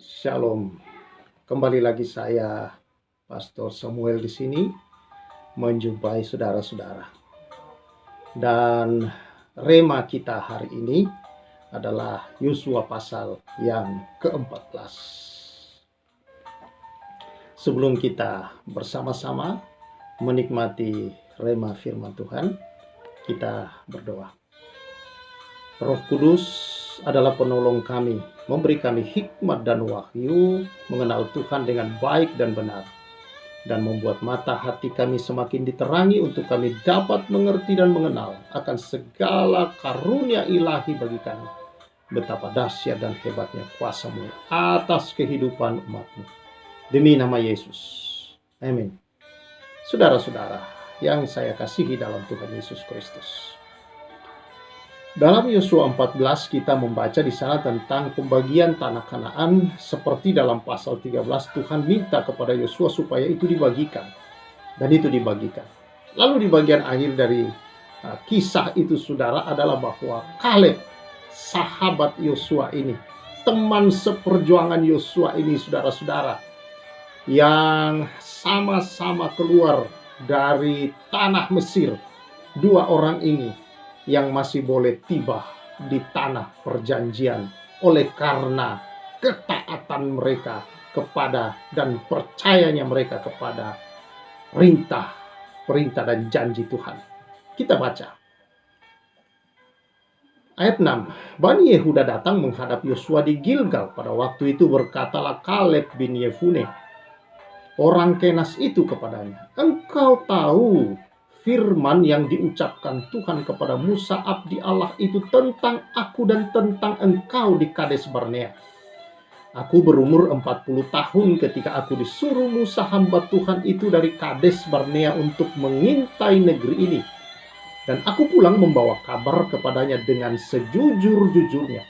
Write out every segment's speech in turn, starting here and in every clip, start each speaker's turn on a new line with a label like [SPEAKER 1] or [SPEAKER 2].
[SPEAKER 1] Shalom. Kembali lagi saya, Pastor Samuel di sini menjumpai saudara-saudara. Dan rema kita hari ini adalah Yosua pasal yang ke-14. Sebelum kita bersama-sama menikmati rema firman Tuhan, kita berdoa. Roh Kudus adalah penolong kami, memberi kami hikmat dan wahyu, mengenal Tuhan dengan baik dan benar, dan membuat mata hati kami semakin diterangi untuk kami dapat mengerti dan mengenal akan segala karunia ilahi bagi kami. Betapa dahsyat dan hebatnya kuasa-Mu atas kehidupan umat-Mu. Demi nama Yesus. Amin. Saudara-saudara yang saya kasihi dalam Tuhan Yesus Kristus. Dalam Yosua 14 kita membaca di sana tentang pembagian tanah Kanaan. Seperti dalam pasal 13 Tuhan minta kepada Yosua supaya itu dibagikan. Dan itu dibagikan. Lalu di bagian akhir dari kisah itu saudara adalah bahwa Kaleb, sahabat Yosua ini, teman seperjuangan Yosua ini saudara-saudara, yang sama-sama keluar dari tanah Mesir, dua orang ini yang masih boleh tiba di tanah perjanjian oleh karena ketaatan mereka kepada dan percayanya mereka kepada perintah dan janji Tuhan. Kita baca ayat 6. Bani Yehuda datang menghadap Yosua di Gilgal. Pada waktu itu berkatalah Kaleb bin Yefune, orang Kenas itu, kepadanya, engkau tahu firman yang diucapkan Tuhan kepada Musa abdi Allah itu tentang aku dan tentang engkau di Kades Barnea. Aku berumur 40 tahun ketika aku disuruh Musa hamba Tuhan itu dari Kades Barnea untuk mengintai negeri ini. Dan aku pulang membawa kabar kepadanya dengan sejujur-jujurnya.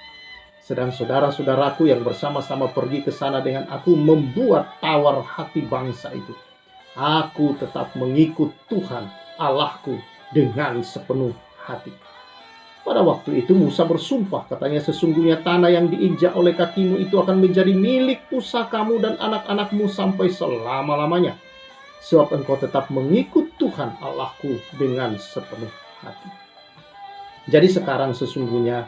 [SPEAKER 1] Sedang saudara-saudaraku yang bersama-sama pergi ke sana dengan aku membuat tawar hati bangsa itu. Aku tetap mengikut Tuhan Allahku dengan sepenuh hati. Pada waktu itu Musa bersumpah, katanya, sesungguhnya tanah yang diinjak oleh kakimu itu akan menjadi milik pusakamu dan anak-anakmu sampai selama-lamanya. Sebab engkau tetap mengikut Tuhan Allahku dengan sepenuh hati. Jadi sekarang sesungguhnya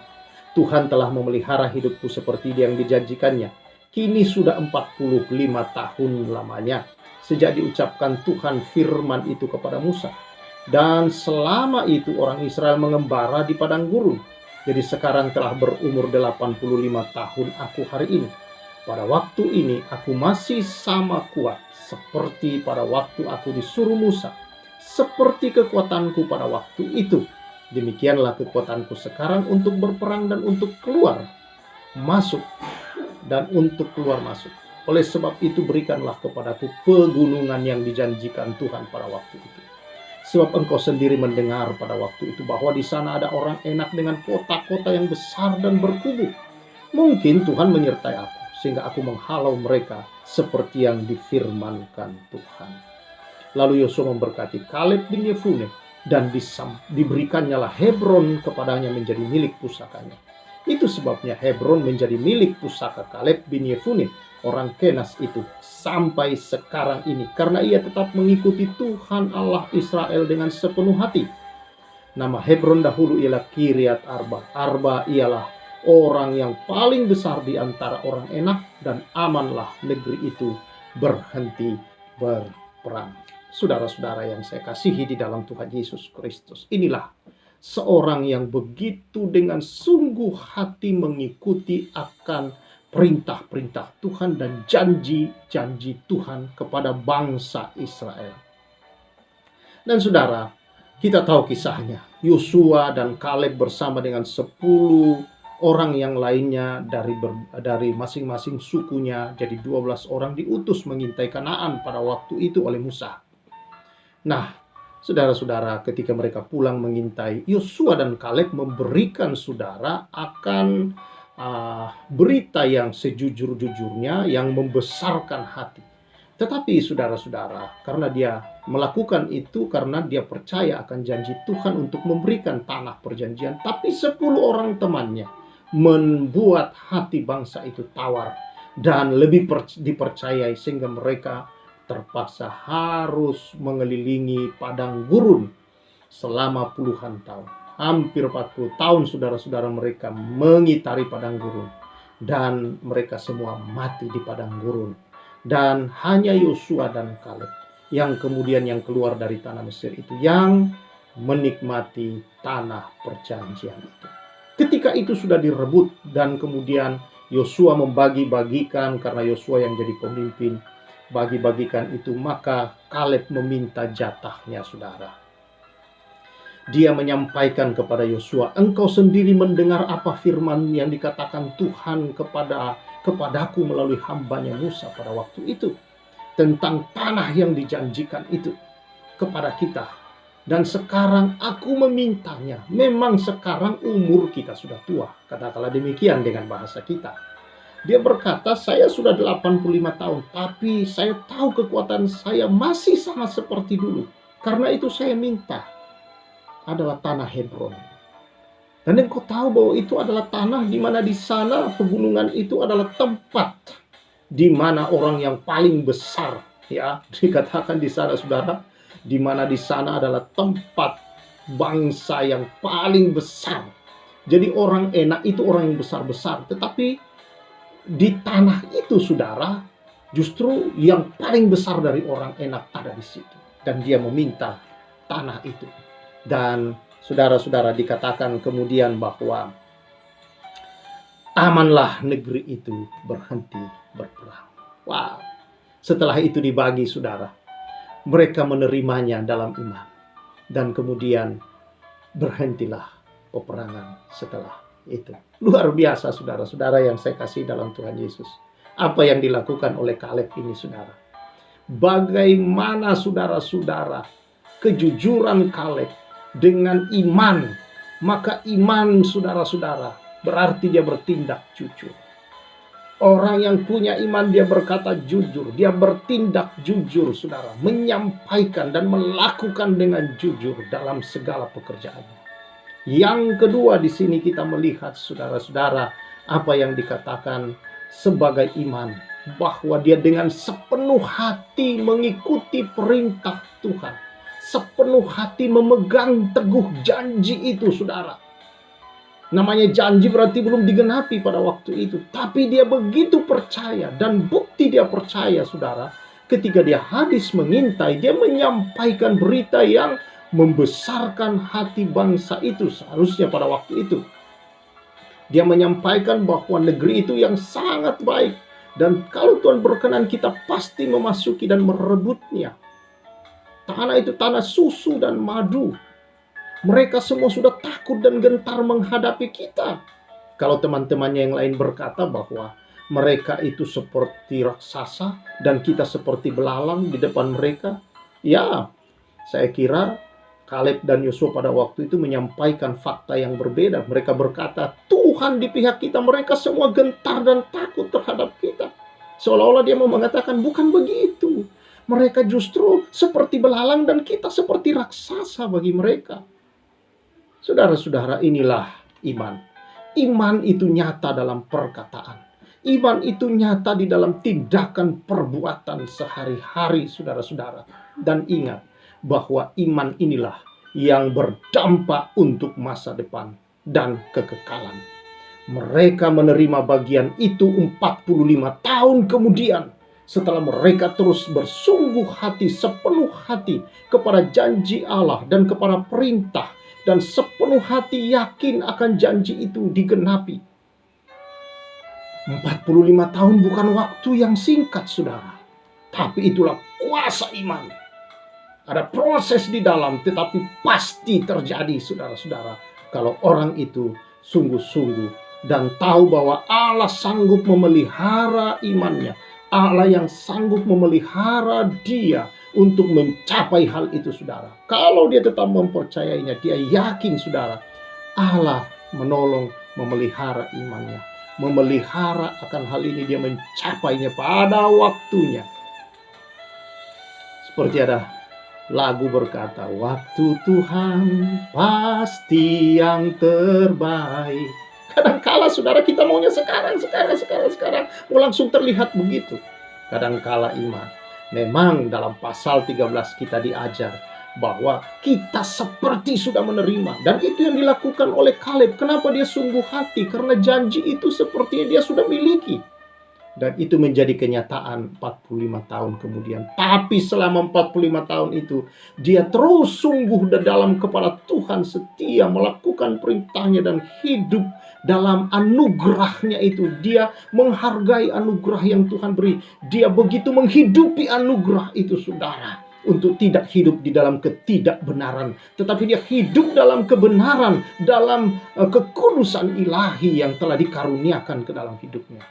[SPEAKER 1] Tuhan telah memelihara hidupku seperti yang dijanjikannya. Kini sudah 45 tahun lamanya sejak diucapkan Tuhan firman itu kepada Musa. Dan selama itu orang Israel mengembara di padang gurun. Jadi sekarang telah berumur 85 tahun aku hari ini. Pada waktu ini aku masih sama kuat seperti pada waktu aku disuruh Musa. Seperti kekuatanku pada waktu itu, demikianlah kekuatanku sekarang untuk berperang dan untuk keluar masuk. Oleh sebab itu berikanlah kepadaku pegunungan yang dijanjikan Tuhan pada waktu itu. Sebab engkau sendiri mendengar pada waktu itu bahwa di sana ada orang enak dengan kota-kota yang besar dan berkubu. Mungkin Tuhan menyertai aku sehingga aku menghalau mereka seperti yang difirmankan Tuhan. Lalu Yosua memberkati Kaleb bin Yefune dan diberikannya Hebron kepadanya menjadi milik pusakanya. Itu sebabnya Hebron menjadi milik pusaka Kaleb bin Yefune, orang Kenas itu, sampai sekarang ini, karena ia tetap mengikuti Tuhan Allah Israel dengan sepenuh hati. Nama Hebron dahulu ialah Kiryat Arba. Arba ialah orang yang paling besar di antara orang Enak, dan amanlah negeri itu berhenti berperang. Saudara-saudara yang saya kasihi di dalam Tuhan Yesus Kristus, inilah seorang yang begitu dengan sungguh hati mengikuti akan perintah-perintah Tuhan dan janji-janji Tuhan kepada bangsa Israel. Dan saudara, kita tahu kisahnya. Yosua dan Kaleb bersama dengan 10 orang yang lainnya dari masing-masing sukunya, jadi 12 orang diutus mengintai Kanaan pada waktu itu oleh Musa. Nah, saudara-saudara, ketika mereka pulang mengintai, Yosua dan Kaleb memberikan saudara akan berita yang sejujur-jujurnya, yang membesarkan hati. Tetapi saudara-saudara, karena dia melakukan itu karena dia percaya akan janji Tuhan untuk memberikan tanah perjanjian, tapi 10 orang temannya membuat hati bangsa itu tawar. dan lebih dipercayai, sehingga mereka terpaksa harus mengelilingi padang gurun selama puluhan tahun. Hampir 40 tahun saudara-saudara mereka mengitari padang gurun, dan mereka semua mati di padang gurun. Dan hanya Yosua dan Kaleb yang kemudian yang keluar dari tanah Mesir itu, yang menikmati tanah perjanjian itu. Ketika itu sudah direbut, dan kemudian Yosua membagi-bagikan, karena Yosua yang jadi pemimpin, bagi-bagikan itu, maka Kaleb meminta jatahnya, saudara. Dia menyampaikan kepada Yosua, engkau sendiri mendengar apa firman yang dikatakan Tuhan kepadaku melalui hambanya Musa pada waktu itu, tentang tanah yang dijanjikan itu kepada kita. Dan sekarang aku memintanya. Memang sekarang umur kita sudah tua, katakanlah demikian dengan bahasa kita. Dia berkata, saya sudah 85 tahun, tapi saya tahu kekuatan saya masih sama seperti dulu. Karena itu saya minta adalah tanah Hebron. Dan engkau tahu bahwa itu adalah tanah di mana di sana pegunungan itu adalah tempat di mana orang yang paling besar, ya, dikatakan di sana, saudara, di mana di sana adalah tempat bangsa yang paling besar. Jadi orang Enak itu orang yang besar-besar, tetapi di tanah itu, saudara, justru yang paling besar dari orang Enak ada di situ. Dan dia meminta tanah itu. Dan saudara-saudara, dikatakan kemudian bahwa amanlah negeri itu berhenti berperang. Wow. Setelah itu dibagi, saudara, mereka menerimanya dalam iman. Dan kemudian berhentilah peperangan setelah itu. Luar biasa, saudara-saudara yang saya kasih dalam Tuhan Yesus. Apa yang dilakukan oleh Kaleb ini, saudara. Bagaimana, saudara-saudara, kejujuran Kaleb dengan iman. Maka iman, saudara-saudara, berarti dia bertindak jujur. Orang yang punya iman, dia berkata jujur, dia bertindak jujur, saudara, menyampaikan dan melakukan dengan jujur dalam segala pekerjaannya. Yang kedua, di sini kita melihat, saudara-saudara, apa yang dikatakan sebagai iman, bahwa dia dengan sepenuh hati mengikuti perintah Tuhan, sepenuh hati memegang teguh janji itu, saudara. Namanya janji berarti belum digenapi pada waktu itu. Tapi dia begitu percaya. Dan bukti dia percaya, saudara, ketika dia habis mengintai, dia menyampaikan berita yang membesarkan hati bangsa itu seharusnya pada waktu itu. Dia menyampaikan bahwa negeri itu yang sangat baik. Dan kalau Tuhan berkenan, kita pasti memasuki dan merebutnya. Tanah itu tanah susu dan madu. Mereka semua sudah takut dan gentar menghadapi kita. Kalau teman-temannya yang lain berkata bahwa mereka itu seperti raksasa dan kita seperti belalang di depan mereka, ya, saya kira Kaleb dan Yosua pada waktu itu menyampaikan fakta yang berbeda. Mereka berkata, Tuhan di pihak kita, mereka semua gentar dan takut terhadap kita. Seolah-olah dia mau mengatakan, bukan begitu. Mereka justru seperti belalang dan kita seperti raksasa bagi mereka. Saudara-saudara, inilah iman. Iman itu nyata dalam perkataan. Iman itu nyata di dalam tindakan perbuatan sehari-hari, saudara-saudara. Dan ingat bahwa iman inilah yang berdampak untuk masa depan dan kekekalan. Mereka menerima bagian itu 45 tahun kemudian, setelah mereka terus bersungguh hati, sepenuh hati kepada janji Allah dan kepada perintah, dan sepenuh hati yakin akan janji itu digenapi. 45 tahun bukan waktu yang singkat, saudara. Tapi itulah kuasa iman. Ada proses di dalam, tetapi pasti terjadi, saudara-saudara, kalau orang itu sungguh-sungguh dan tahu bahwa Allah sanggup memelihara imannya. Allah yang sanggup memelihara dia untuk mencapai hal itu, saudara. Kalau dia tetap mempercayainya, dia yakin, saudara, Allah menolong memelihara imannya. Memelihara akan hal ini, dia mencapainya pada waktunya. Seperti ada lagu berkata, waktu Tuhan pasti yang terbaik. Kadangkala saudara kita maunya sekarang. Mau langsung terlihat begitu. Kadangkala iman. Memang dalam pasal 13 kita diajar bahwa kita seperti sudah menerima. Dan itu yang dilakukan oleh Kaleb. Kenapa dia sungguh hati? Karena janji itu sepertinya dia sudah miliki. Dan itu menjadi kenyataan 45 tahun kemudian. Tapi selama 45 tahun itu, dia terus sungguh dalam kepada Tuhan, setia melakukan perintahnya dan hidup dalam anugerahnya itu. Dia menghargai anugerah yang Tuhan beri. Dia begitu menghidupi anugerah itu, saudara. Untuk tidak hidup di dalam ketidakbenaran, tetapi dia hidup dalam kebenaran, dalam kekudusan ilahi yang telah dikaruniakan ke dalam hidupnya.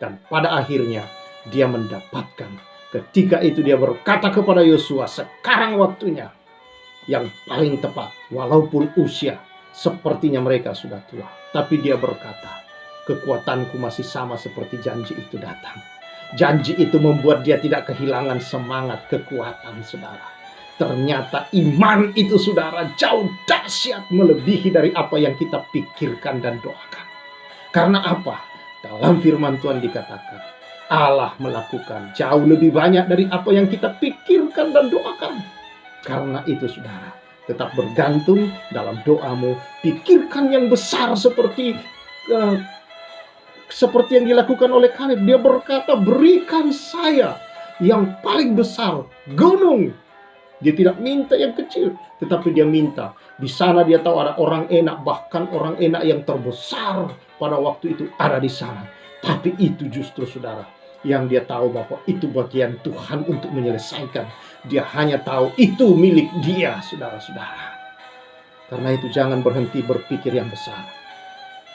[SPEAKER 1] Dan pada akhirnya dia mendapatkan. Ketika itu dia berkata kepada Yosua, sekarang waktunya yang paling tepat. Walaupun usia sepertinya mereka sudah tua. Tapi dia berkata, kekuatanku masih sama seperti janji itu datang. Janji itu membuat dia tidak kehilangan semangat, kekuatan, saudara. Ternyata iman itu, saudara, jauh dahsyat melebihi dari apa yang kita pikirkan dan doakan. Karena apa? Dalam firman Tuhan dikatakan, Allah melakukan jauh lebih banyak dari apa yang kita pikirkan dan doakan. Karena itu, saudara, tetap bergantung dalam doamu. Pikirkan yang besar seperti yang dilakukan oleh Kaleb. Dia berkata, berikan saya yang paling besar, gunung. Dia tidak minta yang kecil, tetapi dia minta. Di sana dia tahu ada orang enak, bahkan orang enak yang terbesar pada waktu itu ada di sana. Tapi itu justru, saudara, yang dia tahu bahwa itu bagian Tuhan untuk menyelesaikan. Dia hanya tahu itu milik dia, saudara-saudara. Karena itu jangan berhenti berpikir yang besar.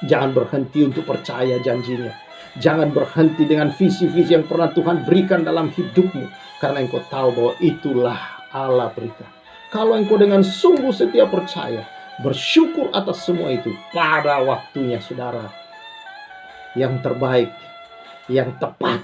[SPEAKER 1] Jangan berhenti untuk percaya janjinya. Jangan berhenti dengan visi-visi yang pernah Tuhan berikan dalam hidupmu. Karena engkau tahu bahwa itulah Allah berikan. Kalau engkau dengan sungguh setia percaya, bersyukur atas semua itu, pada waktunya, saudara, yang terbaik, yang tepat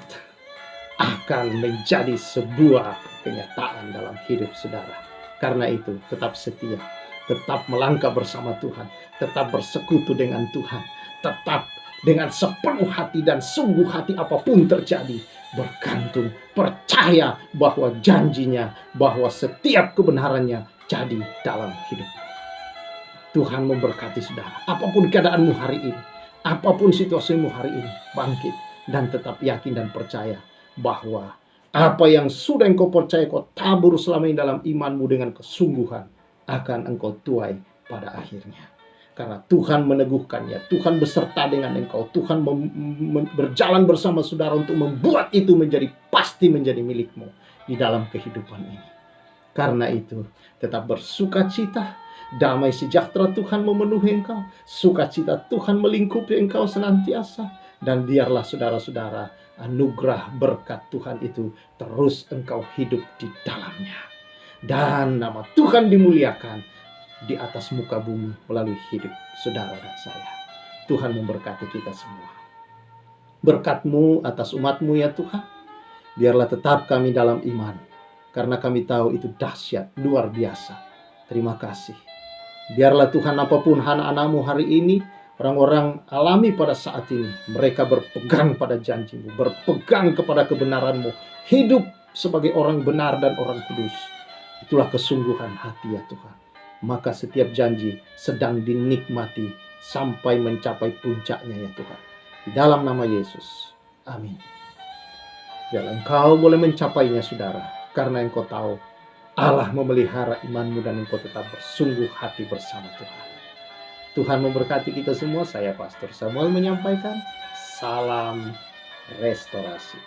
[SPEAKER 1] akan menjadi sebuah kenyataan dalam hidup saudara. Karena itu tetap setia, tetap melangkah bersama Tuhan, tetap bersekutu dengan Tuhan, tetap dengan sepenuh hati dan sungguh hati apapun terjadi, bergantung, percaya bahwa janjinya, bahwa setiap kebenarannya jadi dalam hidup. Tuhan memberkati saudara. Apapun keadaanmu hari ini, apapun situasimu hari ini, bangkit dan tetap yakin dan percaya bahwa apa yang sudah engkau percaya, kau tabur selama ini dalam imanmu dengan kesungguhan, akan engkau tuai pada akhirnya. Karena Tuhan meneguhkannya, Tuhan beserta dengan engkau, Tuhan berjalan bersama saudara untuk membuat itu pasti menjadi milikmu di dalam kehidupan ini. Karena itu, tetap bersukacita, damai sejahtera Tuhan memenuhi engkau, sukacita Tuhan melingkupi engkau senantiasa, dan biarlah saudara-saudara, anugerah berkat Tuhan itu terus engkau hidup di dalamnya. Dan nama Tuhan dimuliakan di atas muka bumi melalui hidup saudara dan saya. Tuhan memberkati kita semua. Berkat-Mu atas umat-Mu ya Tuhan. Biarlah tetap kami dalam iman. Karena kami tahu itu dahsyat, luar biasa. Terima kasih. Biarlah Tuhan apapun anak-anak-Mu hari ini, orang-orang alami pada saat ini, mereka berpegang pada janji-Mu, berpegang kepada kebenaran-Mu, hidup sebagai orang benar dan orang kudus. Itulah kesungguhan hati ya Tuhan. Maka setiap janji sedang dinikmati sampai mencapai puncaknya ya Tuhan. Di dalam nama Yesus. Amin. Biarlah engkau boleh mencapainya saudara. Karena engkau tahu Allah memelihara imanmu dan engkau tetap bersungguh hati bersama Tuhan. Tuhan memberkati kita semua. Saya Pastor Samuel menyampaikan salam restorasi.